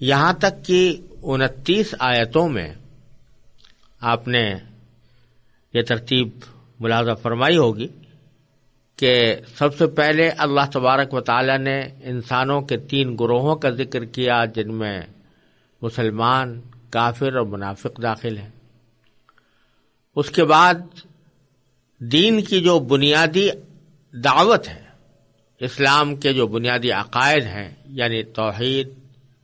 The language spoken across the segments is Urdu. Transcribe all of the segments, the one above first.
یہاں تک کہ 29 آیتوں میں آپ نے یہ ترتیب ملاحظہ فرمائی ہوگی کہ سب سے پہلے اللہ تبارک و تعالی نے انسانوں کے 3 گروہوں کا ذکر کیا، جن میں مسلمان، کافر اور منافق داخل ہیں۔ اس کے بعد دین کی جو بنیادی دعوت ہے، اسلام کے جو بنیادی عقائد ہیں، یعنی توحید،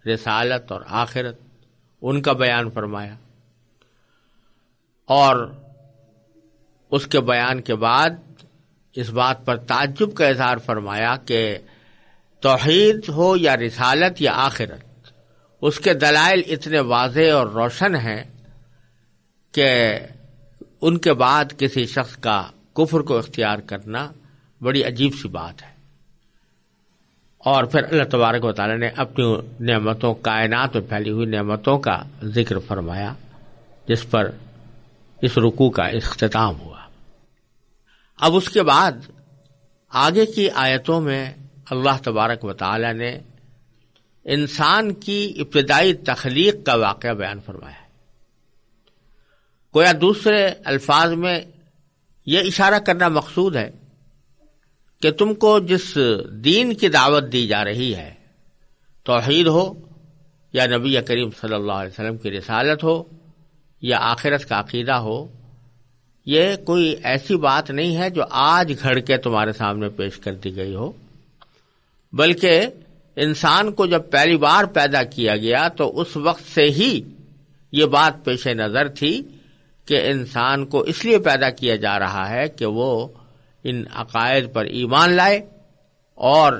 رسالت اور آخرت، ان کا بیان فرمایا، اور اس کے بیان کے بعد اس بات پر تعجب کا اظہار فرمایا کہ توحید ہو یا رسالت یا آخرت، اس کے دلائل اتنے واضح اور روشن ہیں کہ ان کے بعد کسی شخص کا کفر کو اختیار کرنا بڑی عجیب سی بات ہے۔ اور پھر اللہ تبارک و تعالی نے اپنی نعمتوں، کائنات میں پھیلی ہوئی نعمتوں کا ذکر فرمایا، جس پر اس رکوع کا اختتام ہوا۔ اب اس کے بعد آگے کی آیتوں میں اللہ تبارک و تعالی نے انسان کی ابتدائی تخلیق کا واقعہ بیان فرمایا ہے۔ گویا دوسرے الفاظ میں یہ اشارہ کرنا مقصود ہے کہ تم کو جس دین کی دعوت دی جا رہی ہے، توحید ہو یا نبی کریم صلی اللہ علیہ وسلم کی رسالت ہو یا آخرت کا عقیدہ ہو، یہ کوئی ایسی بات نہیں ہے جو آج گھڑ کے تمہارے سامنے پیش کر دی گئی ہو، بلکہ انسان کو جب پہلی بار پیدا کیا گیا تو اس وقت سے ہی یہ بات پیش نظر تھی کہ انسان کو اس لیے پیدا کیا جا رہا ہے کہ وہ ان عقائد پر ایمان لائے اور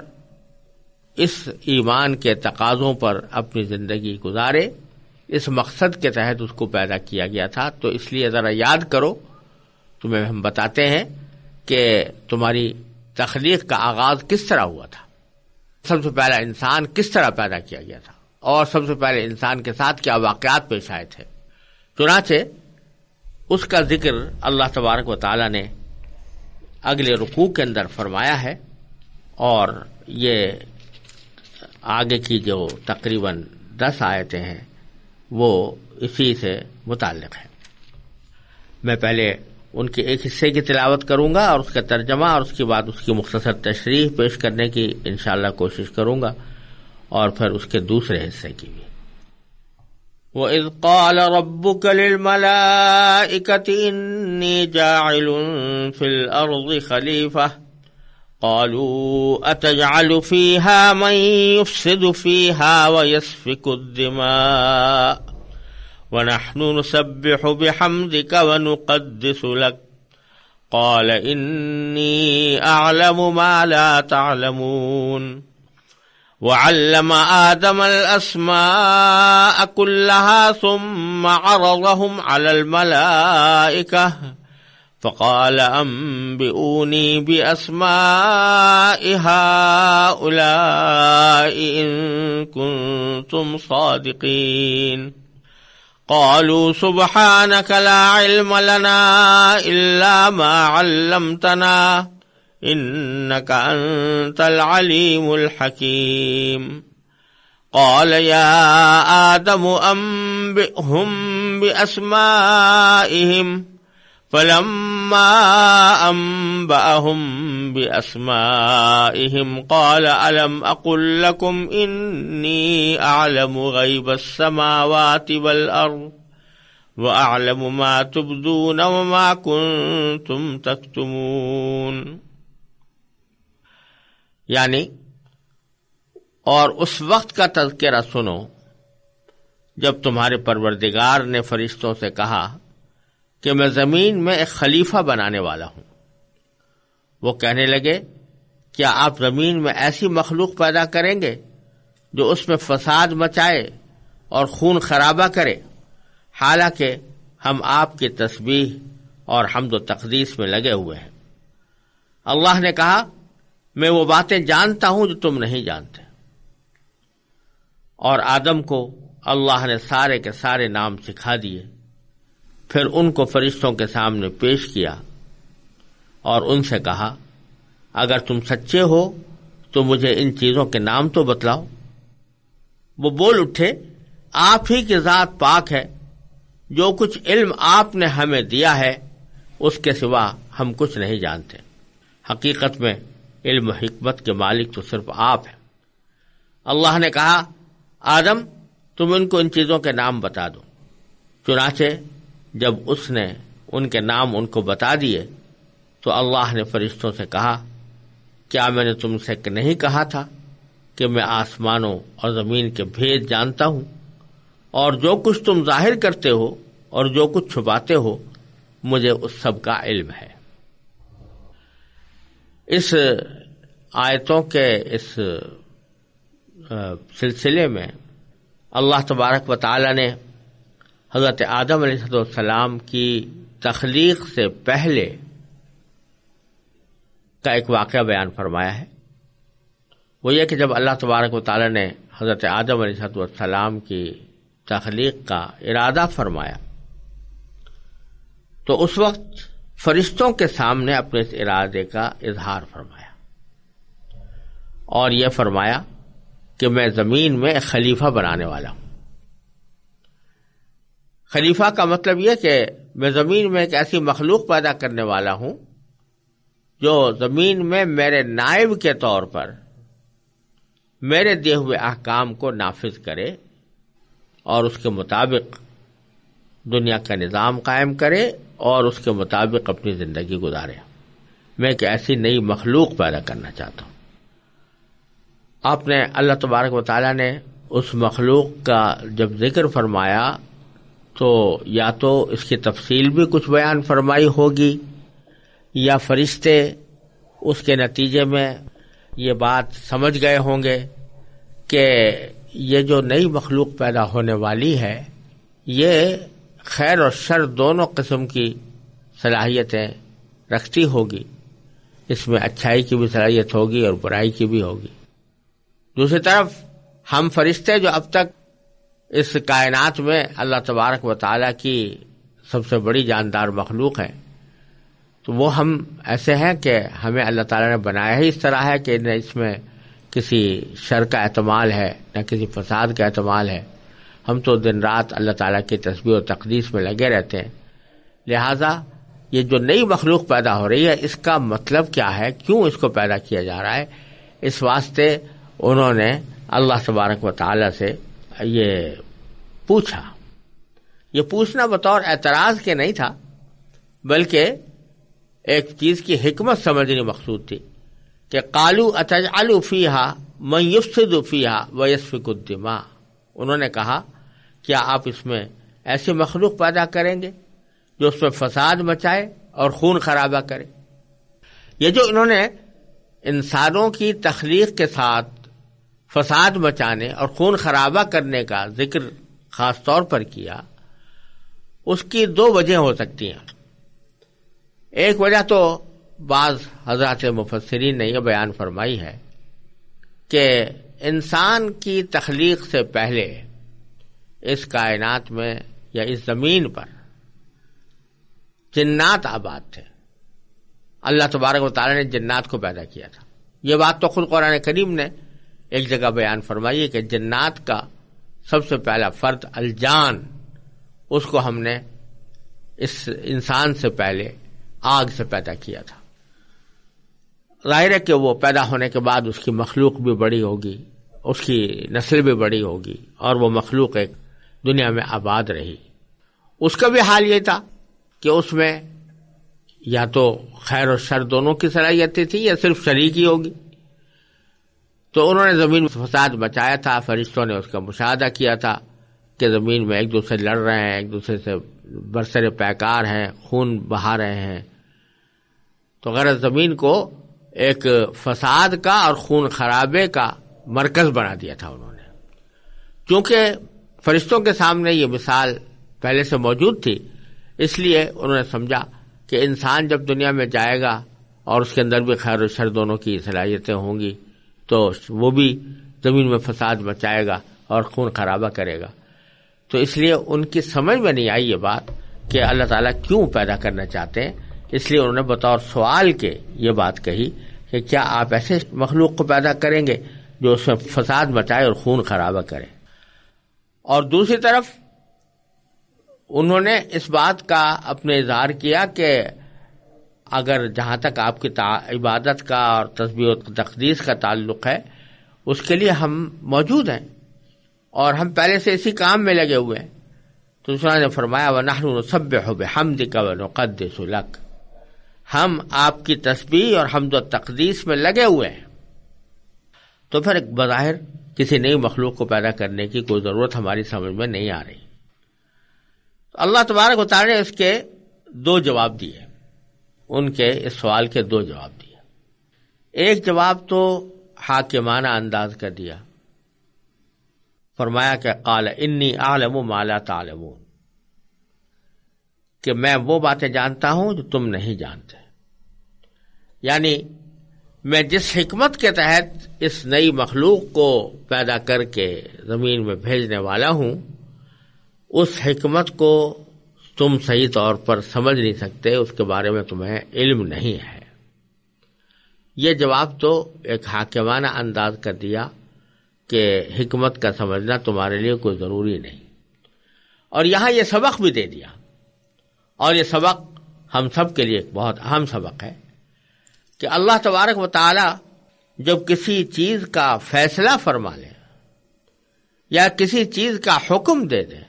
اس ایمان کے تقاضوں پر اپنی زندگی گزارے۔ اس مقصد کے تحت اس کو پیدا کیا گیا تھا۔ تو اس لیے ذرا یاد کرو، تمہیں ہم بتاتے ہیں کہ تمہاری تخلیق کا آغاز کس طرح ہوا تھا، سب سے پہلا انسان کس طرح پیدا کیا گیا تھا، اور سب سے پہلے انسان کے ساتھ کیا واقعات پیش آئے تھے۔ چنانچہ اس کا ذکر اللہ تبارک و تعالی نے اگلے رکوع کے اندر فرمایا ہے، اور یہ آگے کی جو تقریباً 10 آیتیں ہیں وہ اسی سے متعلق ہیں۔ میں پہلے ان کے ایک حصے کی تلاوت کروں گا اور اس کا ترجمہ، اور اس کے بعد اس کی مختصر تشریح پیش کرنے کی انشاءاللہ کوشش کروں گا، اور پھر اس کے دوسرے حصے کی بھی۔ وَإِذْ قَالَ رَبُّكَ لِلْمَلَائِكَةِ إِنِّي جَاعِلٌ فِي الْأَرْضِ خَلِيفَةً قَالُوا أَتَجْعَلُ فِيهَا مَن يُفْسِدُ فِيهَا وَيَسْفِكُ الدِّمَاءَ وَنَحْنُ نُسَبِّحُ بِحَمْدِكَ وَنُقَدِّسُ لَكَ قَالَ إِنِّي أَعْلَمُ مَا لَا تَعْلَمُونَ وَعَلَّمَ آدَمَ الْأَسْمَاءَ كُلَّهَا ثُمَّ عَرَضَهُمْ عَلَى الْمَلَائِكَةِ فَقَالَ أَنبِئُونِي بِأَسْمَاءِ هَؤُلَاءِ إِن كُنتُمْ صَادِقِينَ قَالُوا سُبْحَانَكَ لَا عِلْمَ لَنَا إِلَّا مَا عَلَّمْتَنَا إِنَّكَ أَنتَ الْعَلِيمُ الْحَكِيمُ قَالَ يَا آدَمُ أَنبِئْهُم بِأَسْمَائِهِمْ فَلَمَّا أَنبَأَهُم بِأَسْمَائِهِمْ قَالَ أَلَمْ أَقُل لَّكُمْ إِنِّي أَعْلَمُ غَيْبَ السَّمَاوَاتِ وَالْأَرْضِ وَأَعْلَمُ مَا تُبْدُونَ وَمَا كُنتُمْ تَكْتُمُونَ۔ یعنی اور اس وقت کا تذکرہ سنو جب تمہارے پروردگار نے فرشتوں سے کہا کہ میں زمین میں ایک خلیفہ بنانے والا ہوں۔ وہ کہنے لگے، کیا آپ زمین میں ایسی مخلوق پیدا کریں گے جو اس میں فساد مچائے اور خون خرابہ کرے، حالانکہ ہم آپ کی تسبیح اور حمد و تقدیس میں لگے ہوئے ہیں۔ اللہ نے کہا، میں وہ باتیں جانتا ہوں جو تم نہیں جانتے۔ اور آدم کو اللہ نے سارے کے سارے نام سکھا دیے، پھر ان کو فرشتوں کے سامنے پیش کیا اور ان سے کہا، اگر تم سچے ہو تو مجھے ان چیزوں کے نام تو بتلاؤ۔ وہ بول اٹھے آپ ہی کی ذات پاک ہے، جو کچھ علم آپ نے ہمیں دیا ہے اس کے سوا ہم کچھ نہیں جانتے، حقیقت میں علم و حکمت کے مالک تو صرف آپ ہیں۔ اللہ نے کہا آدم تم ان کو ان چیزوں کے نام بتا دو۔ چنانچہ جب اس نے ان کے نام ان کو بتا دیے تو اللہ نے فرشتوں سے کہا کیا میں نے تم سے نہیں کہا تھا کہ میں آسمانوں اور زمین کے بھید جانتا ہوں، اور جو کچھ تم ظاہر کرتے ہو اور جو کچھ چھپاتے ہو مجھے اس سب کا علم ہے۔ اس آیتوں کے اس سلسلے میں اللہ تبارک و تعالی نے حضرت آدم علیہ السلام کی تخلیق سے پہلے کا ایک واقعہ بیان فرمایا ہے۔ وہ یہ کہ جب اللہ تبارک و تعالی نے حضرت آدم علیہ السلام کی تخلیق کا ارادہ فرمایا تو اس وقت فرشتوں کے سامنے اپنے اس ارادے کا اظہار فرمایا اور یہ فرمایا کہ میں زمین میں ایک خلیفہ بنانے والا ہوں۔ خلیفہ کا مطلب یہ کہ میں زمین میں ایک ایسی مخلوق پیدا کرنے والا ہوں جو زمین میں میرے نائب کے طور پر میرے دیے ہوئے احکام کو نافذ کرے اور اس کے مطابق دنیا کا نظام قائم کرے اور اس کے مطابق اپنی زندگی گزارے۔ میں ایک ایسی نئی مخلوق پیدا کرنا چاہتا ہوں۔ آپ نے اللہ تبارک و تعالیٰ نے اس مخلوق کا جب ذکر فرمایا تو یا تو اس کی تفصیل بھی کچھ بیان فرمائی ہوگی یا فرشتے اس کے نتیجے میں یہ بات سمجھ گئے ہوں گے کہ یہ جو نئی مخلوق پیدا ہونے والی ہے یہ خیر اور شر دونوں قسم کی صلاحیتیں رکھتی ہوگی، اس میں اچھائی کی بھی صلاحیت ہوگی اور برائی کی بھی ہوگی۔ دوسری طرف ہم فرشتے جو اب تک اس کائنات میں اللہ تبارک و تعالیٰ کی سب سے بڑی جاندار مخلوق ہے، تو وہ ہم ایسے ہیں کہ ہمیں اللہ تعالیٰ نے بنایا ہی اس طرح ہے کہ نہ اس میں کسی شر کا احتمال ہے نہ کسی فساد کا احتمال ہے۔ ہم تو دن رات اللہ تعالیٰ کی تسبیح و تقدیس میں لگے رہتے ہیں۔ لہذا یہ جو نئی مخلوق پیدا ہو رہی ہے اس کا مطلب کیا ہے، کیوں اس کو پیدا کیا جا رہا ہے، اس واسطے انہوں نے اللہ تبارک و تعالیٰ سے یہ پوچھا۔ یہ پوچھنا بطور اعتراض کے نہیں تھا بلکہ ایک چیز کی حکمت سمجھنی مقصود تھی کہ قالوا اتجعل فیہا من یفسد فیہا ویسفک الدماء۔ انہوں نے کہا کیا آپ اس میں ایسی مخلوق پیدا کریں گے جو اس میں فساد مچائے اور خون خرابہ کرے۔ یہ جو انہوں نے انسانوں کی تخلیق کے ساتھ فساد مچانے اور خون خرابہ کرنے کا ذکر خاص طور پر کیا، اس کی دو وجہ ہو سکتی ہیں۔ ایک وجہ تو بعض حضرات مفسرین نے یہ بیان فرمائی ہے کہ انسان کی تخلیق سے پہلے اس کائنات میں یا اس زمین پر جنات آباد تھے۔ اللہ تبارک و تعالیٰ نے جنات کو پیدا کیا تھا۔ یہ بات تو خود قرآن کریم نے ایک جگہ بیان فرمائی ہے کہ جنات کا سب سے پہلا فرد الجان، اس کو ہم نے اس انسان سے پہلے آگ سے پیدا کیا تھا۔ ظاہر ہے کہ وہ پیدا ہونے کے بعد اس کی مخلوق بھی بڑی ہوگی، اس کی نسل بھی بڑی ہوگی اور وہ مخلوق ایک دنیا میں آباد رہی۔ اس کا بھی حال یہ تھا کہ اس میں یا تو خیر و شر دونوں کی صلاحیتیں تھی یا صرف شریک ہی ہوگی۔ تو انہوں نے زمین میں فساد مچایا تھا، فرشتوں نے اس کا مشاہدہ کیا تھا کہ زمین میں ایک دوسرے لڑ رہے ہیں، ایک دوسرے سے برسر پیکار ہیں، خون بہا رہے ہیں۔ تو غرض زمین کو ایک فساد کا اور خون خرابے کا مرکز بنا دیا تھا انہوں نے۔ کیونکہ فرشتوں کے سامنے یہ مثال پہلے سے موجود تھی، اس لیے انہوں نے سمجھا کہ انسان جب دنیا میں جائے گا اور اس کے اندر بھی خیر و شر دونوں کی صلاحیتیں ہوں گی تو وہ بھی زمین میں فساد مچائے گا اور خون خرابہ کرے گا۔ تو اس لیے ان کی سمجھ میں نہیں آئی یہ بات کہ اللہ تعالیٰ کیوں پیدا کرنا چاہتے ہیں، اس لیے انہوں نے بطور سوال کے یہ بات کہی کہ کیا آپ ایسے مخلوق کو پیدا کریں گے جو اس میں فساد مچائے اور خون خرابہ کرے۔ اور دوسری طرف انہوں نے اس بات کا اپنے اظہار کیا کہ اگر جہاں تک آپ کی عبادت کا اور تسبیح و تقدیس کا تعلق ہے اس کے لیے ہم موجود ہیں اور ہم پہلے سے اسی کام میں لگے ہوئے ہیں. تو اس نے فرمایا وَنَحْنُ نُسَبِّحُ بِحَمْدِكَ وَنُقَدِّسُ لَكَ، ہم آپ کی تسبیح اور حمد و تقدیس میں لگے ہوئے ہیں. تو پھر بظاہر کسی نئی مخلوق کو پیدا کرنے کی کوئی ضرورت ہماری سمجھ میں نہیں آ رہی. اللہ تبارک و تعالی نے اس کے دو جواب دیے، ان کے اس سوال کے دو جواب دیے. ایک جواب تو حاکمانہ انداز کا دیا، فرمایا کہ قال انی اعلم ما لا تعلمون، کہ میں وہ باتیں جانتا ہوں جو تم نہیں جانتے. یعنی میں جس حکمت کے تحت اس نئی مخلوق کو پیدا کر کے زمین میں بھیجنے والا ہوں، اس حکمت کو تم صحیح طور پر سمجھ نہیں سکتے، اس کے بارے میں تمہیں علم نہیں ہے. یہ جواب تو ایک حاکمانہ انداز کا دیا کہ حکمت کا سمجھنا تمہارے لیے کوئی ضروری نہیں. اور یہاں یہ سبق بھی دے دیا، اور یہ سبق ہم سب کے لیے ایک بہت اہم سبق ہے کہ اللہ تبارک و تعالی جب کسی چیز کا فیصلہ فرما لے یا کسی چیز کا حکم دے دے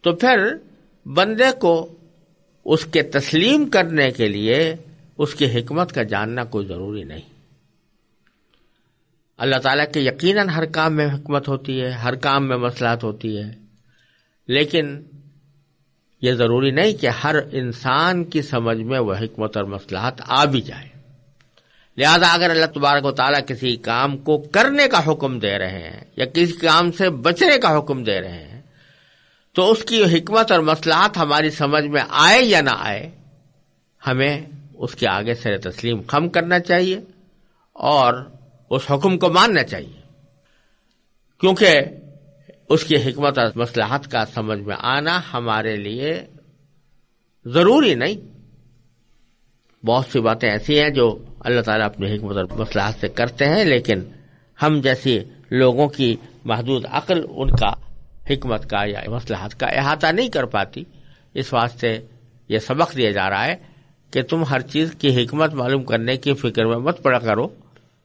تو پھر بندے کو اس کے تسلیم کرنے کے لیے اس کی حکمت کا جاننا کوئی ضروری نہیں. اللہ تعالیٰ کے یقیناً ہر کام میں حکمت ہوتی ہے، ہر کام میں مصلحت ہوتی ہے، لیکن یہ ضروری نہیں کہ ہر انسان کی سمجھ میں وہ حکمت اور مصلحت آ بھی جائے. لہذا اگر اللہ تبارک و تعالیٰ کسی کام کو کرنے کا حکم دے رہے ہیں یا کسی کام سے بچنے کا حکم دے رہے ہیں تو اس کی حکمت اور مصلحت ہماری سمجھ میں آئے یا نہ آئے، ہمیں اس کے آگے سر تسلیم خم کرنا چاہیے اور اس حکم کو ماننا چاہیے، کیونکہ اس کی حکمت اور مصلحت کا سمجھ میں آنا ہمارے لیے ضروری نہیں. بہت سی باتیں ایسی ہیں جو اللہ تعالیٰ اپنی حکمت اور مصلحت سے کرتے ہیں، لیکن ہم جیسی لوگوں کی محدود عقل ان کا حکمت کا یا مصلحت کا احاطہ نہیں کر پاتی. اس واسطے یہ سبق دیا جا رہا ہے کہ تم ہر چیز کی حکمت معلوم کرنے کی فکر میں مت پڑا کرو،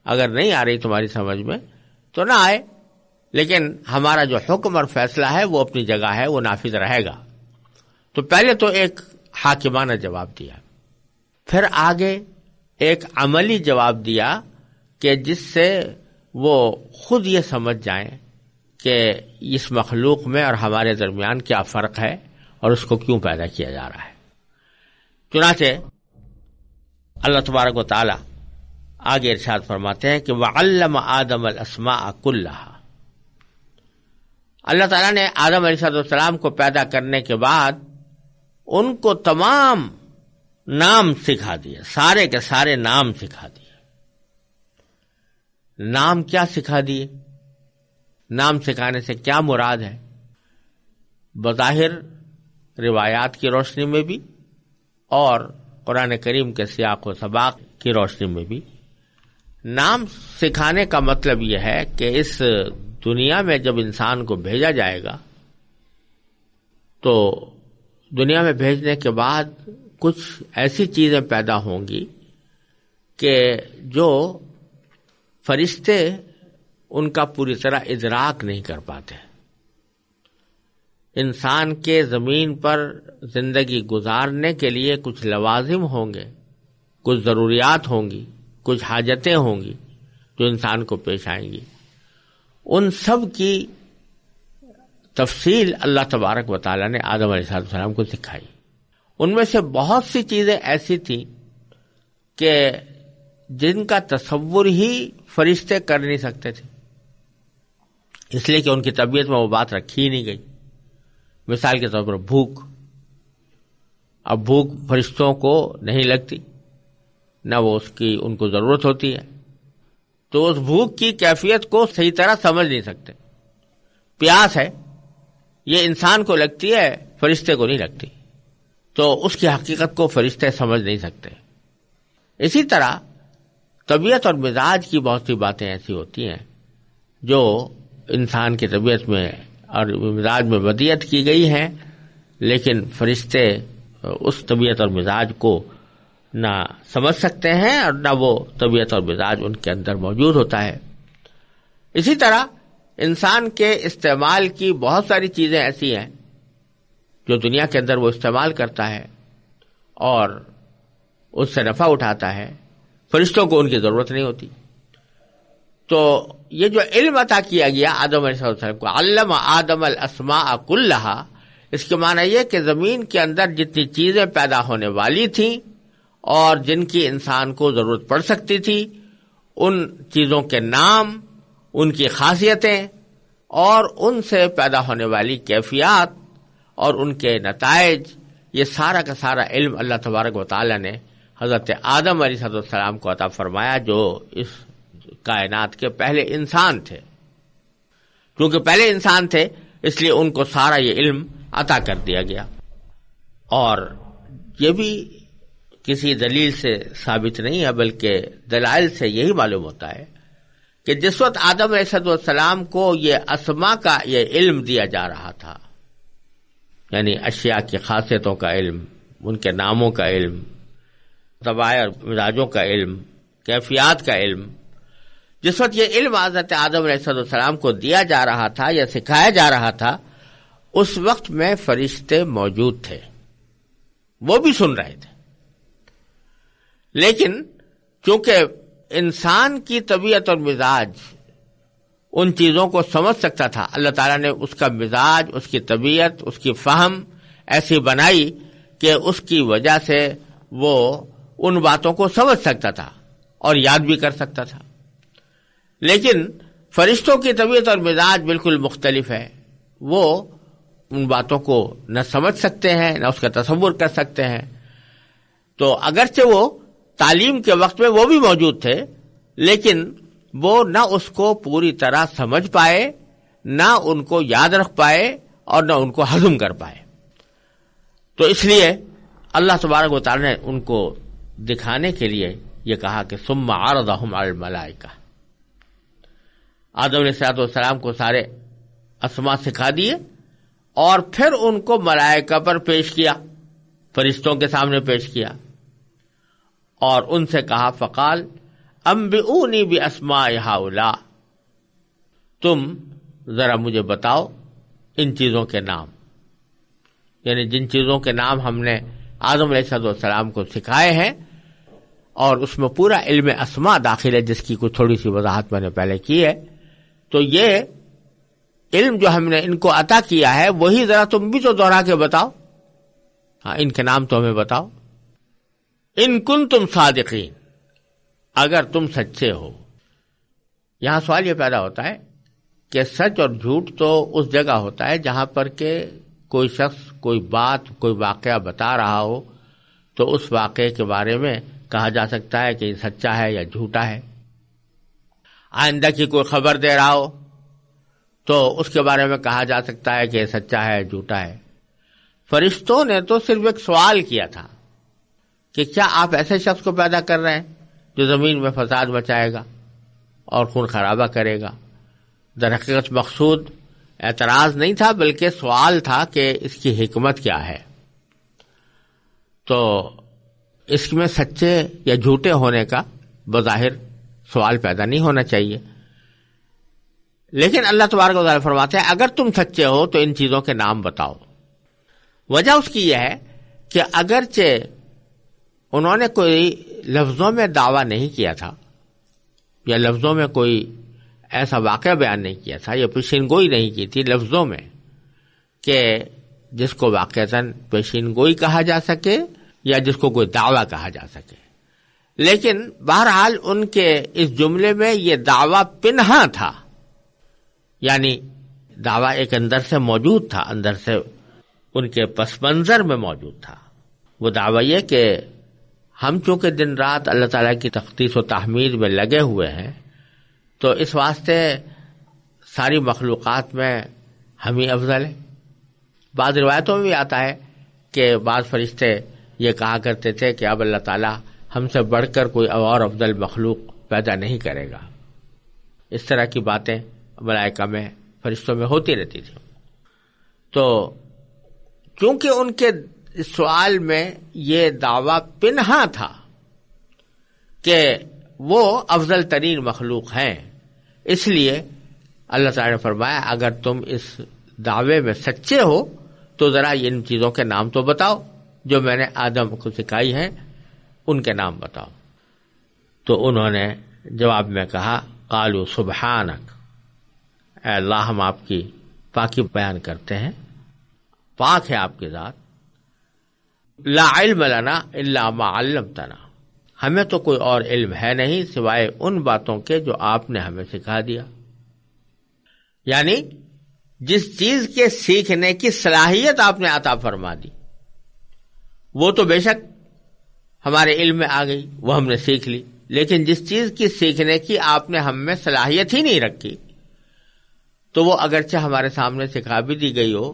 اگر نہیں آ رہی تمہاری سمجھ میں تو نہ آئے، لیکن ہمارا جو حکم اور فیصلہ ہے وہ اپنی جگہ ہے، وہ نافذ رہے گا. تو پہلے تو ایک حاکمانہ جواب دیا، پھر آگے ایک عملی جواب دیا کہ جس سے وہ خود یہ سمجھ جائیں کہ اس مخلوق میں اور ہمارے درمیان کیا فرق ہے اور اس کو کیوں پیدا کیا جا رہا ہے. چنانچہ اللہ تبارک و تعالی آگے ارشاد فرماتے ہیں کہ وَعَلَّمَ آدَمَ الْأَسْمَاءَ كُلَّهَا، اللہ تعالیٰ نے آدم علیہ السلام کو پیدا کرنے کے بعد ان کو تمام نام سکھا دیے، سارے کے سارے نام سکھا دیے. نام کیا سکھا دیے؟ نام سکھانے سے کیا مراد ہے؟ بظاہر روایات کی روشنی میں بھی اور قرآن کریم کے سیاق و سباق کی روشنی میں بھی نام سکھانے کا مطلب یہ ہے کہ اس دنیا میں جب انسان کو بھیجا جائے گا تو دنیا میں بھیجنے کے بعد کچھ ایسی چیزیں پیدا ہوں گی کہ جو فرشتے ان کا پوری طرح ادراک نہیں کر پاتے. انسان کے زمین پر زندگی گزارنے کے لیے کچھ لوازم ہوں گے، کچھ ضروریات ہوں گی، کچھ حاجتیں ہوں گی جو انسان کو پیش آئیں گی. ان سب کی تفصیل اللہ تبارک و تعالیٰ نے آدم علیہ السلام کو سکھائی. ان میں سے بہت سی چیزیں ایسی تھیں کہ جن کا تصور ہی فرشتے کر نہیں سکتے تھے، اس لیے کہ ان کی طبیعت میں وہ بات رکھی ہی نہیں گئی. مثال کے طور پر بھوک. اب بھوک فرشتوں کو نہیں لگتی، نہ وہ ان کو ضرورت ہوتی ہے، تو اس بھوک کی کیفیت کو صحیح طرح سمجھ نہیں سکتے. پیاس ہے، یہ انسان کو لگتی ہے، فرشتے کو نہیں لگتی، تو اس کی حقیقت کو فرشتے سمجھ نہیں سکتے. اسی طرح طبیعت اور مزاج کی بہت سی باتیں ایسی ہوتی ہیں جو انسان کی طبیعت میں اور مزاج میں بدیت کی گئی ہیں، لیکن فرشتے اس طبیعت اور مزاج کو نہ سمجھ سکتے ہیں اور نہ وہ طبیعت اور مزاج ان کے اندر موجود ہوتا ہے۔ اسی طرح انسان کے استعمال کی بہت ساری چیزیں ایسی ہیں جو دنیا کے اندر وہ استعمال کرتا ہے اور اس سے نفع اٹھاتا ہے، فرشتوں کو ان کی ضرورت نہیں ہوتی۔ تو یہ جو علم عطا کیا گیا آدم علیہ السلام کو، علم آدم الاسماء کلھا، اس کے معنی یہ کہ زمین کے اندر جتنی چیزیں پیدا ہونے والی تھیں اور جن کی انسان کو ضرورت پڑ سکتی تھی، ان چیزوں کے نام، ان کی خاصیتیں اور ان سے پیدا ہونے والی کیفیات اور ان کے نتائج، یہ سارا کا سارا علم اللہ تبارک و تعالی نے حضرت آدم علیہ السلام کو عطا فرمایا، جو اس کائنات کے پہلے انسان تھے۔ کیونکہ پہلے انسان تھے اس لیے ان کو سارا یہ علم عطا کر دیا گیا۔ اور یہ بھی کسی دلیل سے ثابت نہیں ہے، بلکہ دلائل سے یہی معلوم ہوتا ہے کہ جس وقت آدم علیہ السلام کو یہ اسماء کا یہ علم دیا جا رہا تھا، یعنی اشیاء کی خاصیتوں کا علم، ان کے ناموں کا علم، طبائع اور مزاجوں کا علم، کیفیات کا علم، جس وقت یہ علم حضرت آدم علیہ السلام کو دیا جا رہا تھا یا سکھایا جا رہا تھا، اس وقت میں فرشتے موجود تھے، وہ بھی سن رہے تھے۔ لیکن چونکہ انسان کی طبیعت اور مزاج ان چیزوں کو سمجھ سکتا تھا، اللہ تعالیٰ نے اس کا مزاج، اس کی طبیعت، اس کی فہم ایسی بنائی کہ اس کی وجہ سے وہ ان باتوں کو سمجھ سکتا تھا اور یاد بھی کر سکتا تھا۔ لیکن فرشتوں کی طبیعت اور مزاج بالکل مختلف ہے، وہ ان باتوں کو نہ سمجھ سکتے ہیں نہ اس کا تصور کر سکتے ہیں۔ تو اگرچہ وہ تعلیم کے وقت میں وہ بھی موجود تھے، لیکن وہ نہ اس کو پوری طرح سمجھ پائے، نہ ان کو یاد رکھ پائے اور نہ ان کو ہضم کر پائے۔ تو اس لیے اللہ تبارک و تعالی نے ان کو دکھانے کے لیے یہ کہا کہ ثم عرضهم علی الملائکہ، آدم علیہ السلام کو سارے اسماء سکھا دیے اور پھر ان کو ملائکہ پر پیش کیا، فرشتوں کے سامنے پیش کیا اور ان سے کہا فقال انبئونی باسماء ہؤلاء، تم ذرا مجھے بتاؤ ان چیزوں کے نام، یعنی جن چیزوں کے نام ہم نے آدم علیہ السلام کو سکھائے ہیں، اور اس میں پورا علم اسماء داخل ہے جس کی کچھ تھوڑی سی وضاحت میں نے پہلے کی ہے۔ تو یہ علم جو ہم نے ان کو عطا کیا ہے وہی ذرا تم بھی تو دوہرا کے بتاؤ، ہاں ان کے نام تو ہمیں بتاؤ۔ ان کنتم صادقین، اگر تم سچے ہو۔ یہاں سوال یہ پیدا ہوتا ہے کہ سچ اور جھوٹ تو اس جگہ ہوتا ہے جہاں پر کہ کوئی شخص کوئی بات کوئی واقعہ بتا رہا ہو تو اس واقعے کے بارے میں کہا جا سکتا ہے کہ یہ سچا ہے یا جھوٹا ہے۔ آئندہ کی کوئی خبر دے رہا ہو تو اس کے بارے میں کہا جا سکتا ہے کہ یہ سچا ہے جھوٹا ہے۔ فرشتوں نے تو صرف ایک سوال کیا تھا کہ کیا آپ ایسے شخص کو پیدا کر رہے ہیں جو زمین میں فساد مچائے گا اور خون خرابہ کرے گا۔ در حقیقت مقصود اعتراض نہیں تھا بلکہ سوال تھا کہ اس کی حکمت کیا ہے۔ تو اس میں سچے یا جھوٹے ہونے کا بظاہر سوال پیدا نہیں ہونا چاہیے، لیکن اللہ تبارک و تعالیٰ فرماتے ہیں اگر تم سچے ہو تو ان چیزوں کے نام بتاؤ۔ وجہ اس کی یہ ہے کہ اگرچہ انہوں نے کوئی لفظوں میں دعویٰ نہیں کیا تھا یا لفظوں میں کوئی ایسا واقعہ بیان نہیں کیا تھا یا پیشین گوئی نہیں کی تھی لفظوں میں کہ جس کو واقعتاً پیشین گوئی کہا جا سکے یا جس کو کوئی دعویٰ کہا جا سکے، لیکن بہرحال ان کے اس جملے میں یہ دعویٰ پنہاں تھا، یعنی دعویٰ ایک اندر سے موجود تھا، اندر سے ان کے پس منظر میں موجود تھا۔ وہ دعویٰ یہ کہ ہم چونکہ دن رات اللہ تعالیٰ کی تقدیس و تحمید میں لگے ہوئے ہیں تو اس واسطے ساری مخلوقات میں ہم ہی افضل ہیں۔ بعض روایتوں میں بھی آتا ہے کہ بعض فرشتے یہ کہا کرتے تھے کہ اب اللہ تعالیٰ ہم سے بڑھ کر کوئی اور افضل مخلوق پیدا نہیں کرے گا۔ اس طرح کی باتیں ملائکہ میں فرشتوں میں ہوتی رہتی تھی۔ تو چونکہ ان کے سوال میں یہ دعویٰ پنہا تھا کہ وہ افضل ترین مخلوق ہیں، اس لیے اللہ تعالیٰ نے فرمایا اگر تم اس دعوے میں سچے ہو تو ذرا ان چیزوں کے نام تو بتاؤ جو میں نے آدم کو سکھائی ہیں، ان کے نام بتاؤ۔ تو انہوں نے جواب میں کہا قالوا سبحانک، اے اللہ ہم آپ کی پاکی بیان کرتے ہیں، پاک ہے آپ کی ذات، لا علم لنا الا ما علمتنا، ہمیں تو کوئی اور علم ہے نہیں سوائے ان باتوں کے جو آپ نے ہمیں سکھا دیا۔ یعنی جس چیز کے سیکھنے کی صلاحیت آپ نے عطا فرما دی وہ تو بے شک ہمارے علم میں آ گئی، وہ ہم نے سیکھ لی، لیکن جس چیز کی سیکھنے کی آپ نے ہم میں صلاحیت ہی نہیں رکھی تو وہ اگرچہ ہمارے سامنے سکھا بھی دی گئی ہو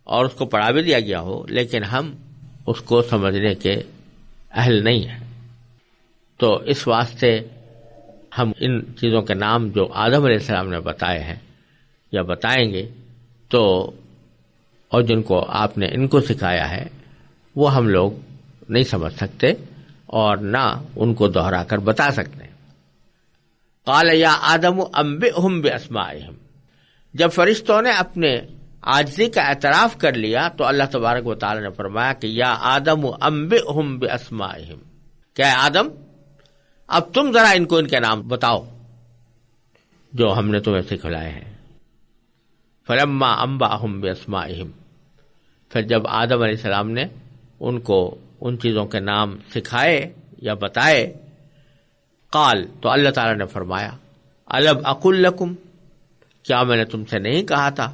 اور اس کو پڑھا بھی دیا گیا ہو لیکن ہم اس کو سمجھنے کے اہل نہیں ہیں۔ تو اس واسطے ہم ان چیزوں کے نام جو آدم علیہ السلام نے بتائے ہیں یا بتائیں گے تو اور جن کو آپ نے ان کو سکھایا ہے وہ ہم لوگ نہیں سمجھ سکتے اور نہ ان کو دہرا کر بتا سکتے۔ قال یا آدم انبئہم باسمائہم، جب فرشتوں نے اپنے عاجزی کا اعتراف کر لیا تو اللہ تبارک و تعالی نے فرمایا کہ یا آدم انبئہم باسمائہم، کہ اے آدم اب تم ذرا ان کو ان کے نام بتاؤ جو ہم نے تمہیں سکھلائے ہیں۔ فلما انبأہم باسمائہم، پھر جب آدم علیہ السلام نے ان کو ان چیزوں کے نام سکھائے یا بتائے، قال، تو اللہ تعالی نے فرمایا الم اقل لکم، کیا میں نے تم سے نہیں کہا تھا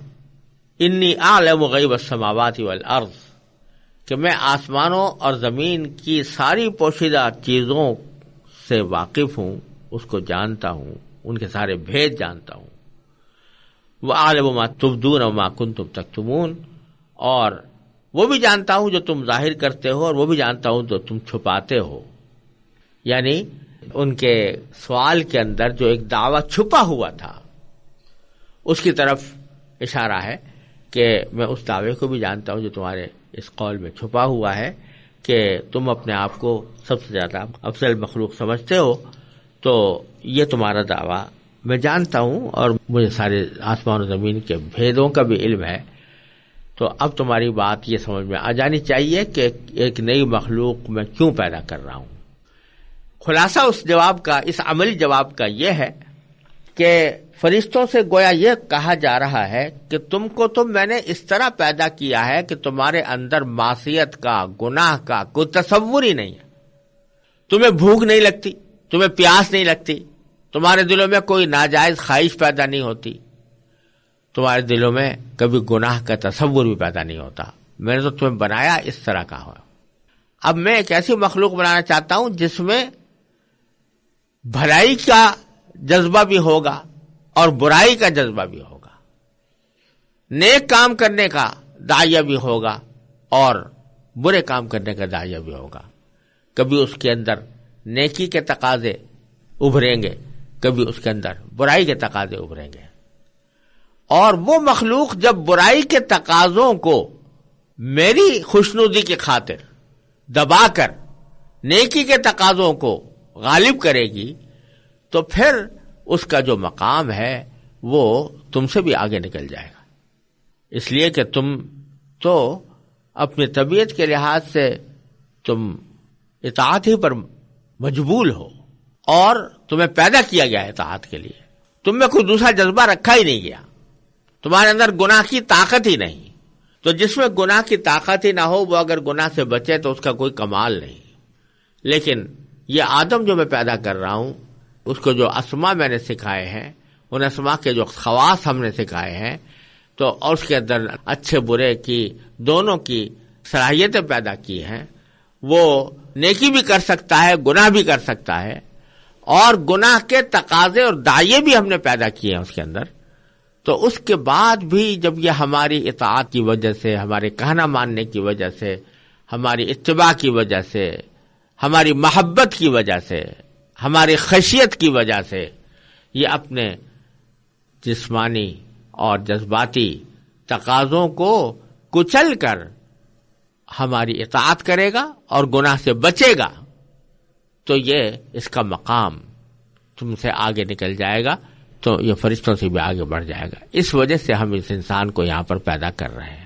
انی اعلم غیب السماوات والارض، کہ میں آسمانوں اور زمین کی ساری پوشیدہ چیزوں سے واقف ہوں، اس کو جانتا ہوں، ان کے سارے بھید جانتا ہوں، وَأَعْلَمُ مَا تُبْدُونَ وَمَا كُنْتُمْ تَكْتُمُونَ، اور وہ بھی جانتا ہوں جو تم ظاہر کرتے ہو اور وہ بھی جانتا ہوں جو تم چھپاتے ہو۔ یعنی ان کے سوال کے اندر جو ایک دعویٰ چھپا ہوا تھا اس کی طرف اشارہ ہے کہ میں اس دعوے کو بھی جانتا ہوں جو تمہارے اس قول میں چھپا ہوا ہے کہ تم اپنے آپ کو سب سے زیادہ افضل مخلوق سمجھتے ہو، تو یہ تمہارا دعویٰ میں جانتا ہوں اور مجھے سارے آسمان و زمین کے بھیدوں کا بھی علم ہے۔ تو اب تمہاری بات یہ سمجھ میں آ جانی چاہیے کہ ایک نئی مخلوق میں کیوں پیدا کر رہا ہوں۔ خلاصہ اس جواب کا، اس عملی جواب کا یہ ہے کہ فرشتوں سے گویا یہ کہا جا رہا ہے کہ تم کو تو میں نے اس طرح پیدا کیا ہے کہ تمہارے اندر معصیت کا، گناہ کا کوئی تصور ہی نہیں ہے، تمہیں بھوک نہیں لگتی، تمہیں پیاس نہیں لگتی، تمہارے دلوں میں کوئی ناجائز خواہش پیدا نہیں ہوتی، تمہارے دلوں میں کبھی گناہ کا تصور بھی پیدا نہیں ہوتا۔ میں نے تو تمہیں بنایا اس طرح کا ہو۔ اب میں ایک ایسی مخلوق بنانا چاہتا ہوں جس میں بھلائی کا جذبہ بھی ہوگا اور برائی کا جذبہ بھی ہوگا، نیک کام کرنے کا داعیہ بھی ہوگا اور برے کام کرنے کا داعیہ بھی ہوگا۔ کبھی اس کے اندر نیکی کے تقاضے ابھریں گے، کبھی اس کے اندر برائی کے تقاضے ابھریں گے، اور وہ مخلوق جب برائی کے تقاضوں کو میری خوشنودی کی خاطر دبا کر نیکی کے تقاضوں کو غالب کرے گی تو پھر اس کا جو مقام ہے وہ تم سے بھی آگے نکل جائے گا، اس لیے کہ تم تو اپنی طبیعت کے لحاظ سے تم اطاعت ہی پر مجبول ہو اور تمہیں پیدا کیا گیا ہے اطاعت کے لیے، تم میں کوئی دوسرا جذبہ رکھا ہی نہیں گیا، تمہارے اندر گناہ کی طاقت ہی نہیں۔ تو جس میں گناہ کی طاقت ہی نہ ہو وہ اگر گناہ سے بچے تو اس کا کوئی کمال نہیں۔ لیکن یہ آدم جو میں پیدا کر رہا ہوں اس کو جو اسما میں نے سکھائے ہیں، ان اسما کے جو خواص ہم نے سکھائے ہیں، تو اور اس کے اندر اچھے برے کی دونوں کی صلاحیتیں پیدا کی ہیں، وہ نیکی بھی کر سکتا ہے، گناہ بھی کر سکتا ہے، اور گناہ کے تقاضے اور داعیے بھی ہم نے پیدا کیے ہیں اس کے اندر۔ تو اس کے بعد بھی جب یہ ہماری اطاعت کی وجہ سے، ہمارے کہنا ماننے کی وجہ سے، ہماری اتباع کی وجہ سے، ہماری محبت کی وجہ سے، ہماری خشیت کی وجہ سے یہ اپنے جسمانی اور جذباتی تقاضوں کو کچل کر ہماری اطاعت کرے گا اور گناہ سے بچے گا تو یہ اس کا مقام تم سے آگے نکل جائے گا، تو یہ فرشتوں سے بھی آگے بڑھ جائے گا. اس وجہ سے ہم اس انسان کو یہاں پر پیدا کر رہے ہیں.